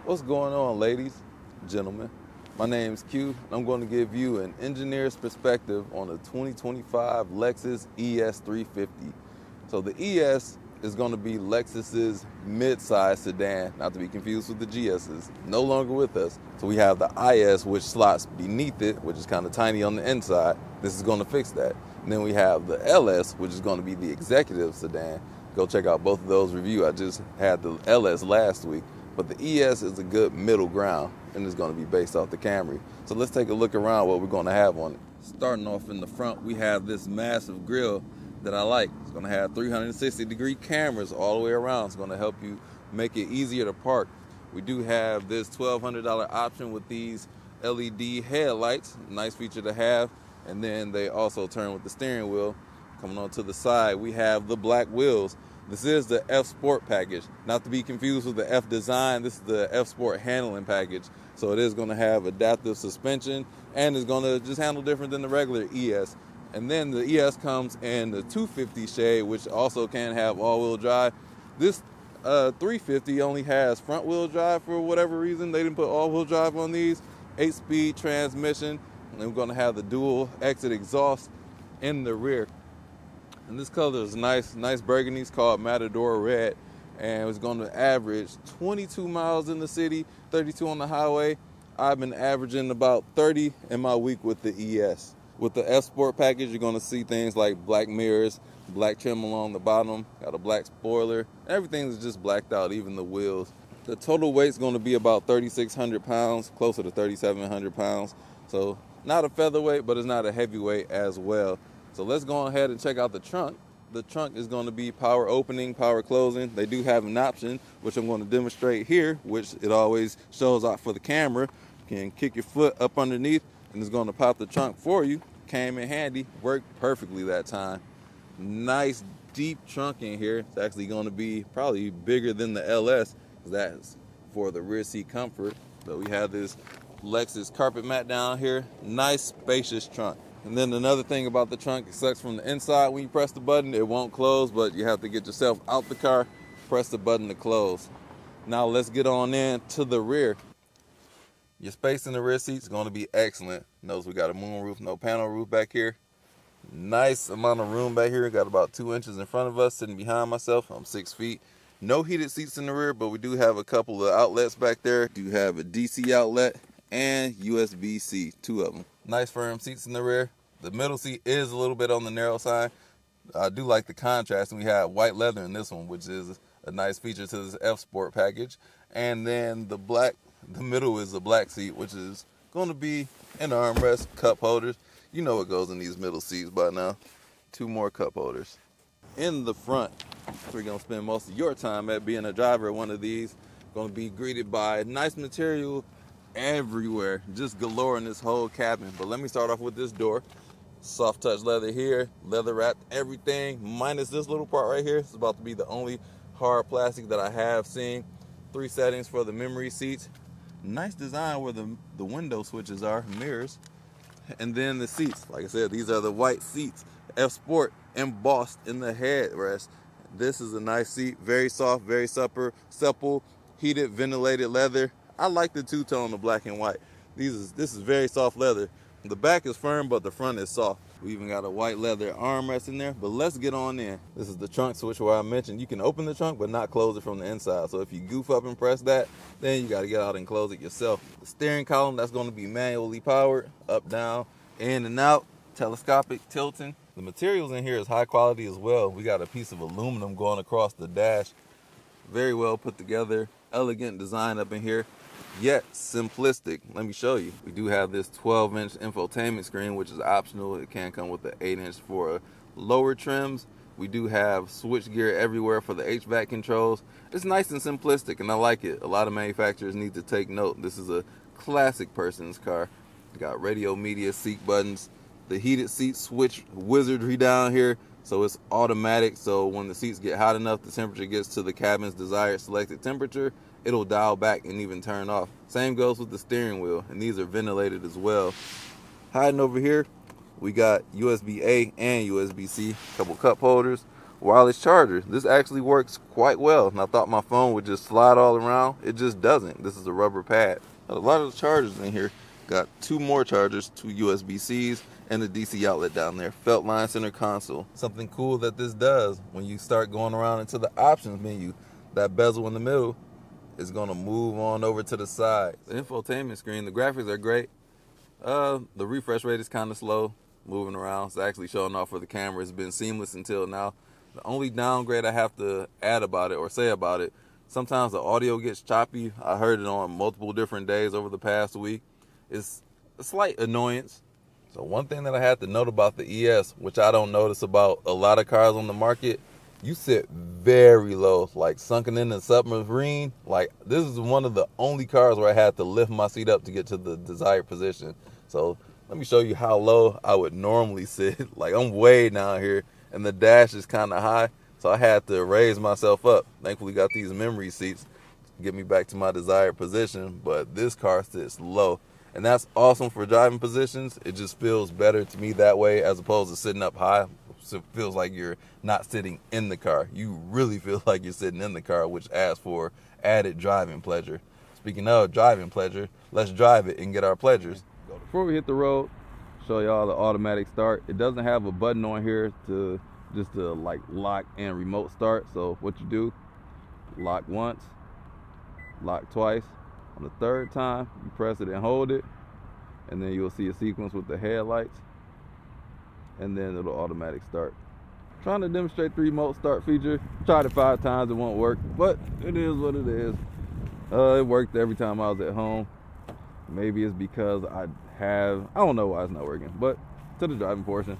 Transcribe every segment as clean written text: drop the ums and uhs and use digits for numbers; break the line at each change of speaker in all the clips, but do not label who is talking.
What's going on, ladies, gentlemen? My name is Q, and I'm going to give you an engineer's perspective on the 2025 Lexus ES350. So the ES is going to be Lexus's mid-size sedan, not to be confused with the GS's, no longer with us. So we have the IS, which slots beneath it, which is kind of tiny on the inside. This is going to fix that. And then we have the LS, which is going to be the executive sedan. Go check out both of those reviews. I just had the LS last week. But the ES is a good middle ground, and it's going to be based off the Camry. So let's take a look around what we're going to have on it. Starting off in the front, we have this massive grille that I like. It's going to have 360-degree cameras all the way around. It's going to help you make it easier to park. We do have this $1,200 option with these LED headlights. Nice feature to have. And then they also turn with the steering wheel. Coming on to the side, we have the black wheels. This is the F Sport package, not to be confused with the F Design. This is the F Sport handling package. So it is going to have adaptive suspension and is going to just handle different than the regular ES. And then the ES comes in the 250 shade, which also can have all-wheel drive. This 350 only has front-wheel drive for whatever reason. They didn't put all-wheel drive on these. 8-speed transmission. And we're going to have the dual exit exhaust in the rear. And this color is nice burgundy. It's called Matador Red. And it's going to average 22 miles in the city, 32 on the highway. I've been averaging about 30 in my week with the ES. With the F Sport package, you're going to see things like black mirrors, black trim along the bottom, got a black spoiler. Everything's just blacked out, even the wheels. The total weight's going to be about 3,600 pounds, closer to 3,700 pounds. So not a featherweight, but it's not a heavyweight as well. So let's go ahead and check out the trunk. The trunk is going to be power opening, power closing. They do have an option, which I'm going to demonstrate here, which it always shows out for the camera. You can kick your foot up underneath, and it's going to pop the trunk for you. Came in handy, worked perfectly that time. Nice deep trunk in here. It's actually going to be probably bigger than the LS, because that's for the rear seat comfort. But we have this Lexus carpet mat down here. Nice spacious trunk. And then another thing about the trunk, it sucks from the inside. When you press the button, it won't close, but you have to get yourself out the car, press the button to close. Now let's get on in to the rear. Your space in the rear seat is going to be excellent. Notice we got a moon roof, no panel roof back here. Nice amount of room back here. Got about 2 inches in front of us, sitting behind myself. I'm 6 feet. No heated seats in the rear, but we do have a couple of outlets back there. Do have a DC outlet and USB-C, 2 of them. Nice firm seats in the rear. The middle seat is a little bit on the narrow side. I do like the contrast, and we have white leather in this one, which is a nice feature to this F Sport package. And then the middle is a black seat, which is going to be an armrest, cup holders. You know what goes in these middle seats by now. 2 more cup holders. In the front, we're going to spend most of your time at being a driver of one of these. Going to be greeted by nice material everywhere, just galore in this whole cabin. But let me start off with this door. Soft touch leather here, leather wrapped everything, minus this little part right here. It's about to be the only hard plastic that I have seen. 3 settings for the memory seats. Nice design where the window switches are, mirrors. And then the seats, like I said, these are the white seats. F Sport embossed in the headrest. This is a nice seat, very soft, very supple, heated, ventilated leather. I like the two-tone of black and white. This is very soft leather. The back is firm, but the front is soft. We even got a white leather armrest in there, but let's get on in. This is the trunk switch where I mentioned you can open the trunk, but not close it from the inside. So if you goof up and press that, then you got to get out and close it yourself. The steering column, that's going to be manually powered, up, down, in and out, telescopic tilting. The materials in here is high quality as well. We got a piece of aluminum going across the dash. Very well put together, elegant design up in here, yet simplistic. Let me show you. We do have this 12-inch infotainment screen, which is optional. It can come with the 8-inch for lower trims. We do have switch gear everywhere for the HVAC controls. It's nice and simplistic, and I like it. A lot of manufacturers need to take note. This is a classic person's car. Got radio, media, seat buttons. The heated seat switch wizardry down here. So it's automatic, so when the seats get hot enough, the temperature gets to the cabin's desired selected temperature, it'll dial back and even turn off. Same goes with the steering wheel, and these are ventilated as well. Hiding over here, we got USB-A and USB-C, couple cup holders, wireless charger. This actually works quite well, and I thought my phone would just slide all around. It just doesn't. This is a rubber pad. A lot of the chargers in here got 2 more chargers, 2 USB-Cs, and a DC outlet down there. Felt line center console. Something cool that this does, when you start going around into the options menu, that bezel in the middle is going to move on over to the side. The infotainment screen, the graphics are great. The refresh rate is kind of slow, moving around. It's actually showing off for the camera. It's been seamless until now. The only downgrade I have to add about it or say about it, sometimes the audio gets choppy. I heard it on multiple different days over the past week. It's a slight annoyance. So one thing that I had to note about the ES, which I don't notice about a lot of cars on the market, you sit very low, like sunken in a submarine. Like, this is one of the only cars where I had to lift my seat up to get to the desired position. So let me show you how low I would normally sit. Like, I'm way down here and the dash is kind of high. So I had to raise myself up. Thankfully got these memory seats to get me back to my desired position. But this car sits low. And that's awesome for driving positions. It just feels better to me that way as opposed to sitting up high. So it feels like you're not sitting in the car. You really feel like you're sitting in the car, which adds for added driving pleasure. Speaking of driving pleasure, let's drive it and get our pleasures. Before we hit the road, show y'all the automatic start. It doesn't have a button on here to like lock and remote start. So what you do, lock once, lock twice. On the third time, you press it and hold it, and then you'll see a sequence with the headlights, and then it'll automatic start. Trying to demonstrate the remote start feature. Tried it 5 times, it won't work, but it is what it is. It worked every time I was at home. Maybe it's because I don't know why it's not working, but to the driving portion.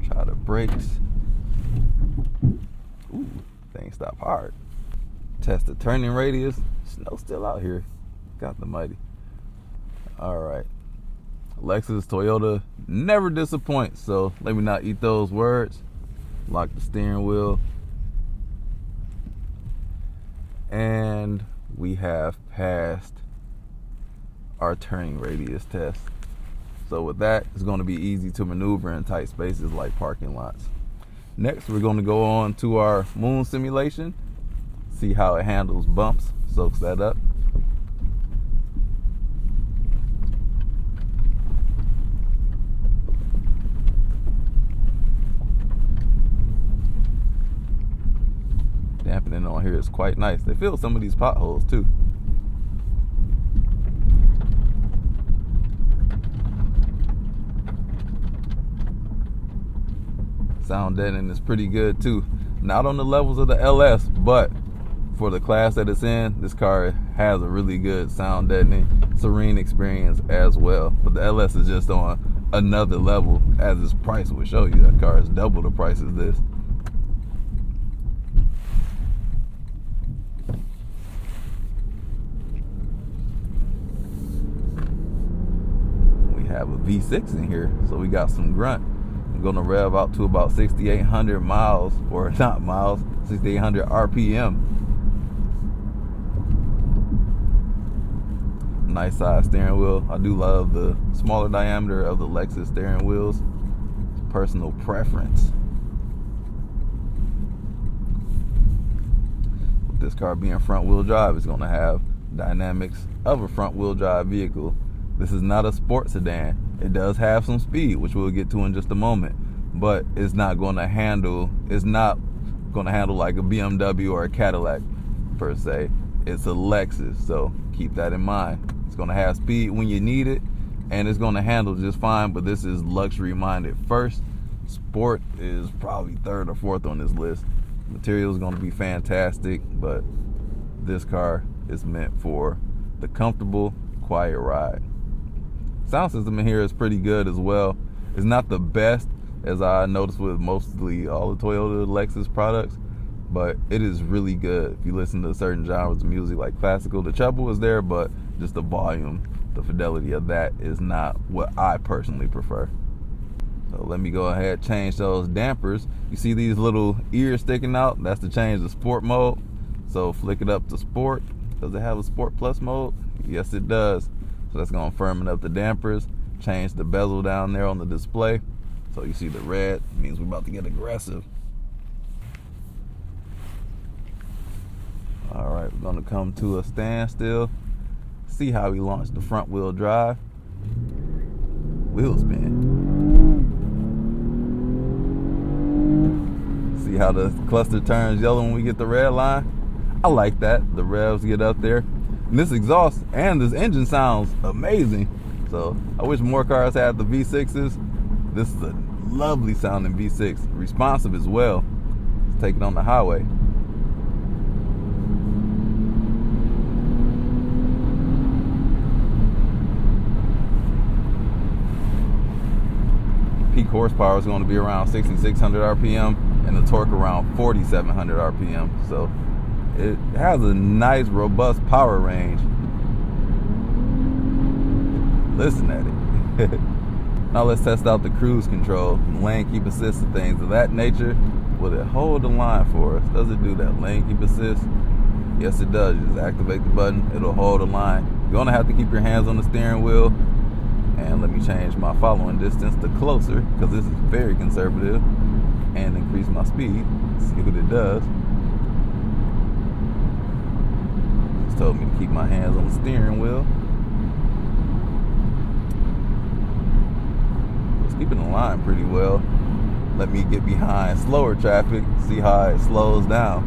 Try the brakes. Ooh, things stop hard. Test the turning radius. Snow still out here. Got the mighty. All right. Lexus, Toyota never disappoints. So let me not eat those words. Lock the steering wheel. And we have passed our turning radius test. So with that, it's going to be easy to maneuver in tight spaces like parking lots. Next, we're going to go on to our moon simulation, see how it handles bumps, soaks that up. Dampening on here is quite nice. They fill some of these potholes too. Sound deadening is pretty good too. Not on the levels of the LS, but for the class that it's in, this car has a really good sound deadening, serene experience as well. But the LS is just on another level, as its price would show you. That car is double the price as this. We have a V6 in here, so we got some grunt. Going to rev out to about 6,800 miles, or not miles, 6,800 RPM. Nice size steering wheel. I do love the smaller diameter of the Lexus steering wheels. It's personal preference. With this car being front wheel drive, it's going to have dynamics of a front wheel drive vehicle. This is not a sports sedan. It does have some speed, which we'll get to in just a moment, but it's not going to handle like a BMW or a Cadillac per se. It's a Lexus, so keep that in mind. It's going to have speed when you need it, and it's going to handle just fine, but this is luxury minded first. Sport is probably 3rd or 4th on this list. Material is going to be fantastic, but this car is meant for the comfortable, quiet ride. Sound system in here is pretty good as well. It's not the best, as I noticed with mostly all the Toyota Lexus products, but it is really good. If you listen to certain genres of music like classical, the treble is there, but just the volume, the fidelity of that is not what I personally prefer. So let me go ahead, change those dampers. You see these little ears sticking out? That's to change the sport mode. So flick it up to sport. Does it have a sport plus mode? Yes, it does. So that's gonna firm up the dampers, change the bezel down there on the display. So you see the red, means we're about to get aggressive. All right, we're gonna come to a standstill. See how we launched the front wheel drive. Wheel spin. See how the cluster turns yellow when we get the red line? I like that. The revs get up there. And this exhaust and this engine sounds amazing. So I wish more cars had the V6s. This is a lovely sounding V6. Responsive as well. Let's take it on the highway. Peak horsepower is going to be around 6,600 RPM and the torque around 4,700 RPM. So it has a nice, robust power range. Listen at it. Now let's test out the cruise control, lane keep assist and things of that nature. Will it hold the line for us? Does it do that lane keep assist? Yes, it does. You just activate the button, it'll hold the line. You're going to have to keep your hands on the steering wheel. And let me change my following distance to closer, because this is very conservative, and increase my speed. See what it does. It's told me to keep my hands on the steering wheel. It's keeping the line pretty well. Let me get behind slower traffic, see how it slows down.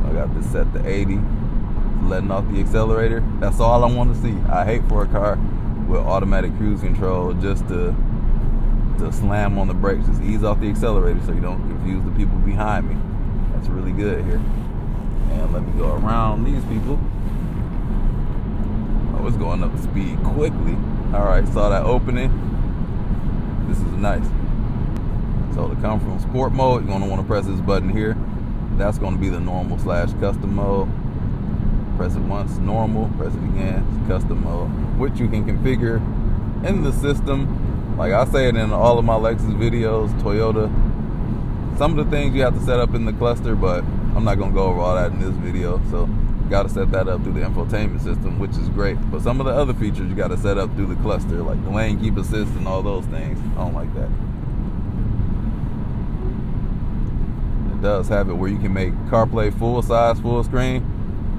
So I got this set to 80. Letting off the accelerator. That's all I want to see. I hate for a car with automatic cruise control just to slam on the brakes. Just ease off the accelerator so you don't confuse the people behind me. That's really good here. And let me go around these people. Oh, it's going up to speed quickly. All right, saw that opening. This is nice. So to come from sport mode, you're going to want to press this button here. That's going to be the normal / custom mode. Press it once, normal, press it again, custom mode, which you can configure in the system. Like I say it in all of my Lexus videos, Toyota. Some of the things you have to set up in the cluster, but I'm not gonna go over all that in this video. So you gotta set that up through the infotainment system, which is great. But some of the other features you gotta set up through the cluster, like the lane keep assist and all those things. I don't like that. It does have it where you can make CarPlay full size, full screen.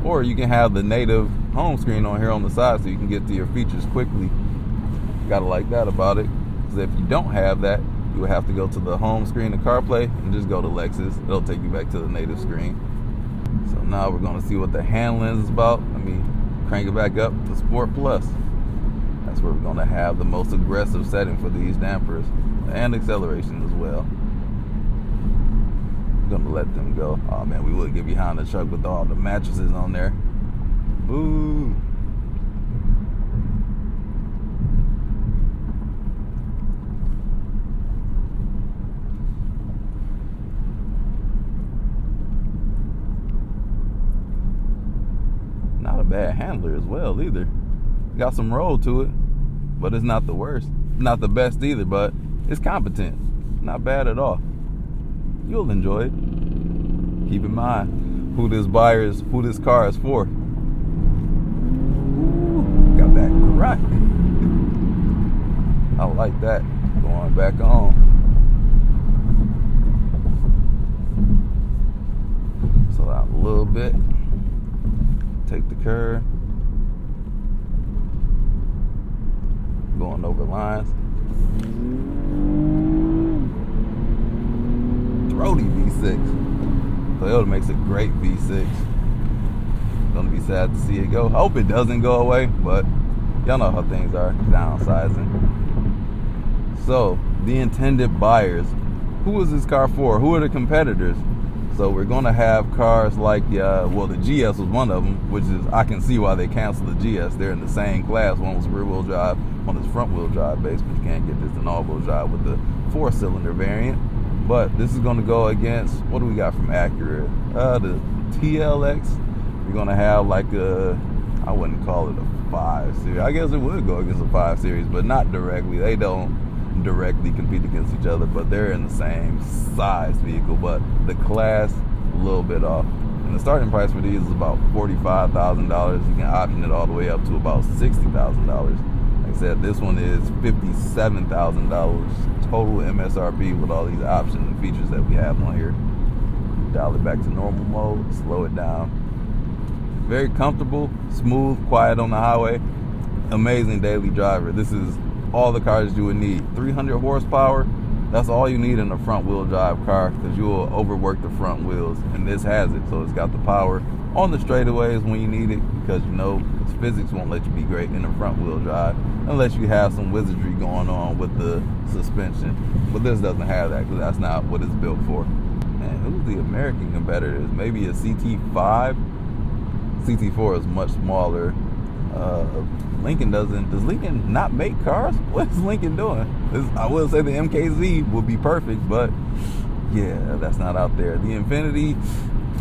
Or you can have the native home screen on here on the side so you can get to your features quickly. Gotta like that about it. Because if you don't have that, you would have to go to the home screen of CarPlay and just go to Lexus. It'll take you back to the native screen. So now we're gonna see what the handling is about. Let me crank it back up to Sport Plus. That's where we're gonna have the most aggressive setting for these dampers and acceleration as well. Gonna let them go. Oh man, we would get behind the truck with all the mattresses on there. Boo. Not a bad handler as well either. Got some roll to it, but it's not the worst. Not the best either, but it's competent. Not bad at all. You'll enjoy it. Keep in mind who this car is for. Ooh, got that grunt. I like that. Going back on. Slow out a little bit. Take the curve. Going over lines. Throaty V6. Toyota makes a great V6. Gonna be sad to see it go. Hope it doesn't go away, but y'all know how things are, downsizing. So, the intended buyers. Who is this car for? Who are the competitors? So we're gonna have cars like, the GS was one of them, which is, I can see why they canceled the GS. They're in the same class. One was rear wheel drive, one is front wheel drive base, but you can't get this in all wheel drive with the 4-cylinder variant. But this is going to go against, what do we got from Acura? The TLX. You're going to have like a I wouldn't call it a 5 Series. I guess it would go against a 5 Series, but not directly. They don't directly compete against each other, but they're in the same size vehicle, but the class a little bit off. And the starting price for these is about $45,000. You can option it all the way up to about $60,000. Like I said, this one is $57,000 total MSRP with all these options and features that we have on here. Dial it back to normal mode, slow it down. Very comfortable, smooth, quiet on the highway. Amazing daily driver. This is all the cars you would need. 300 horsepower, that's all you need in a front wheel drive car, because you will overwork the front wheels, and this has it. So it's got the power on the straightaways when you need it, because you know physics won't let you be great in a front wheel drive unless you have some wizardry going on with the suspension. But this doesn't have that, because that's not what it's built for. Man, who's the American competitors? Maybe a CT5. CT4 is much smaller. Lincoln does Lincoln not make cars? What is Lincoln doing? I would say the MKZ would be perfect, but yeah, that's not out there. The Infiniti,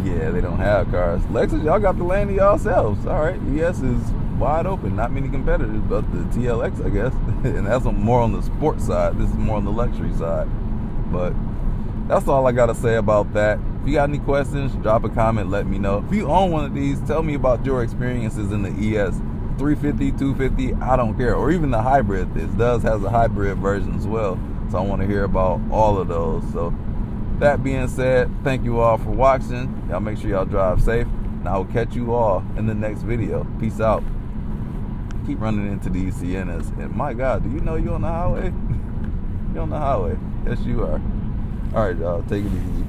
yeah, they don't have cars. Lexus, y'all got the land to yourselves. All right, ES is wide open. Not many competitors, but the TLX, I guess. And that's more on the sports side. This is more on the luxury side. But that's all I got to say about that. If you got any questions, drop a comment, let me know. If you own one of these, tell me about your experiences in the ES. 350, 250, I don't care. Or even the hybrid. This does has a hybrid version as well. So I want to hear about all of those. So that being said, thank you all for watching. Y'all make sure y'all drive safe. And I will catch you all in the next video. Peace out. Keep running into these Siennas. And my God, do you know you're on the highway? You're on the highway. Yes, you are. All right, y'all. Take it easy.